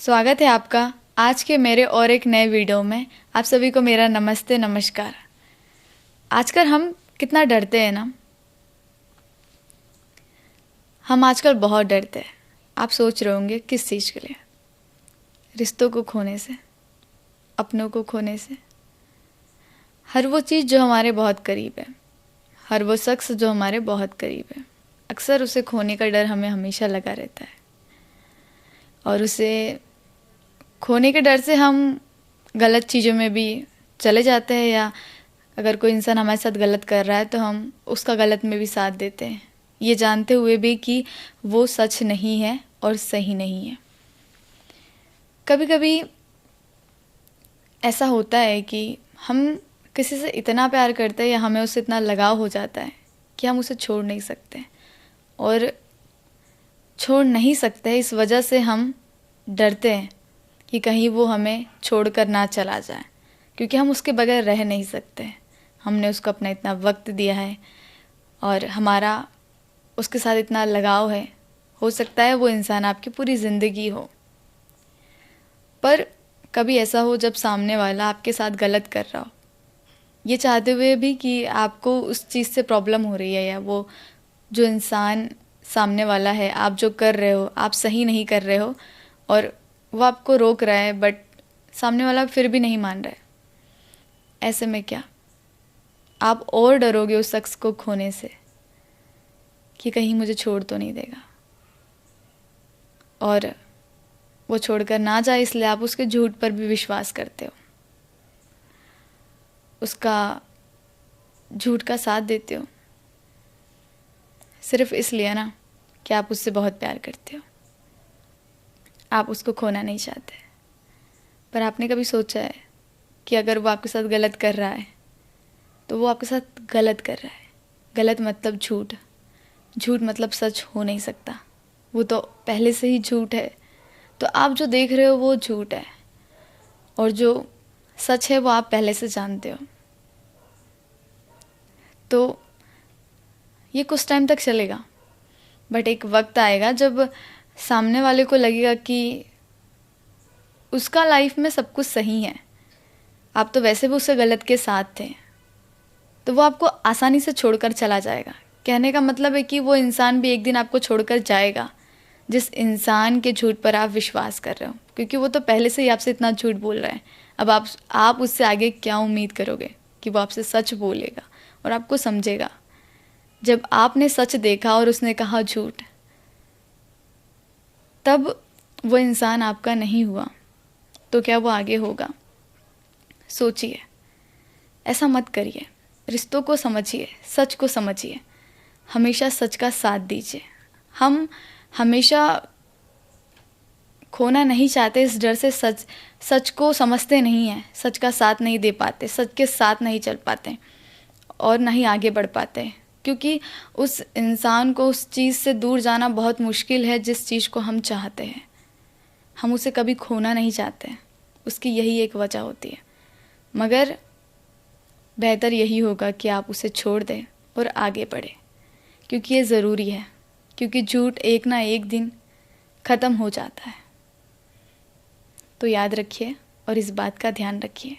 स्वागत है आपका आज के मेरे और एक नए वीडियो में। आप सभी को मेरा नमस्ते नमस्कार। आजकल हम कितना डरते हैं ना, हम आजकल बहुत डरते हैं। आप सोच रहे होंगे किस चीज़ के लिए? रिश्तों को खोने से, अपनों को खोने से, हर वो चीज़ जो हमारे बहुत करीब है, हर वो शख्स जो हमारे बहुत करीब है, अक्सर उसे खोने का डर हमें हमेशा लगा रहता है। और उसे खोने के डर से हम गलत चीज़ों में भी चले जाते हैं, या अगर कोई इंसान हमारे साथ गलत कर रहा है तो हम उसका गलत में भी साथ देते हैं, ये जानते हुए भी कि वो सच नहीं है और सही नहीं है। कभी कभी ऐसा होता है कि हम किसी से इतना प्यार करते हैं या हमें उससे इतना लगाव हो जाता है कि हम उसे छोड़ नहीं सकते, और छोड़ नहीं सकते इस वजह से हम डरते हैं कि कहीं वो हमें छोड़कर ना चला जाए, क्योंकि हम उसके बगैर रह नहीं सकते। हमने उसको अपना इतना वक्त दिया है और हमारा उसके साथ इतना लगाव है। हो सकता है वो इंसान आपकी पूरी ज़िंदगी हो, पर कभी ऐसा हो जब सामने वाला आपके साथ गलत कर रहा हो, ये चाहते हुए भी कि आपको उस चीज़ से प्रॉब्लम हो रही है, या वो जो इंसान सामने वाला है, आप जो कर रहे हो आप सही नहीं कर रहे हो और वो आपको रोक रहा है, बट सामने वाला फिर भी नहीं मान रहा है। ऐसे में क्या आप और डरोगे उस शख्स को खोने से कि कहीं मुझे छोड़ तो नहीं देगा, और वो छोड़कर ना जाए इसलिए आप उसके झूठ पर भी विश्वास करते हो, उसका झूठ का साथ देते हो, सिर्फ इसलिए ना कि आप उससे बहुत प्यार करते हो, आप उसको खोना नहीं चाहते। पर आपने कभी सोचा है कि अगर वो आपके साथ गलत कर रहा है तो वो आपके साथ गलत कर रहा है? गलत मतलब झूठ, झूठ मतलब सच हो नहीं सकता, वो तो पहले से ही झूठ है। तो आप जो देख रहे हो वो झूठ है, और जो सच है वो आप पहले से जानते हो। तो ये कुछ टाइम तक चलेगा, बट एक वक्त आएगा जब सामने वाले को लगेगा कि उसका लाइफ में सब कुछ सही है, आप तो वैसे भी उससे गलत के साथ थे, तो वो आपको आसानी से छोड़कर चला जाएगा। कहने का मतलब है कि वो इंसान भी एक दिन आपको छोड़कर जाएगा, जिस इंसान के झूठ पर आप विश्वास कर रहे हो, क्योंकि वो तो पहले से ही आपसे इतना झूठ बोल रहा है। अब आप उससे आगे क्या उम्मीद करोगे कि वो आपसे सच बोलेगा और आपको समझेगा? जब आपने सच देखा और उसने कहा झूठ, तब वो इंसान आपका नहीं हुआ, तो क्या वो आगे होगा? सोचिए, ऐसा मत करिए। रिश्तों को समझिए, सच को समझिए, हमेशा सच का साथ दीजिए। हम हमेशा खोना नहीं चाहते इस डर से सच को समझते नहीं हैं, सच का साथ नहीं दे पाते, सच के साथ नहीं चल पाते और ना ही आगे बढ़ पाते, क्योंकि उस इंसान को उस चीज़ से दूर जाना बहुत मुश्किल है जिस चीज़ को हम चाहते हैं। हम उसे कभी खोना नहीं चाहते, उसकी यही एक वजह होती है। मगर बेहतर यही होगा कि आप उसे छोड़ दें और आगे बढ़ें, क्योंकि ये ज़रूरी है, क्योंकि झूठ एक ना एक दिन ख़त्म हो जाता है। तो याद रखिए और इस बात का ध्यान रखिए।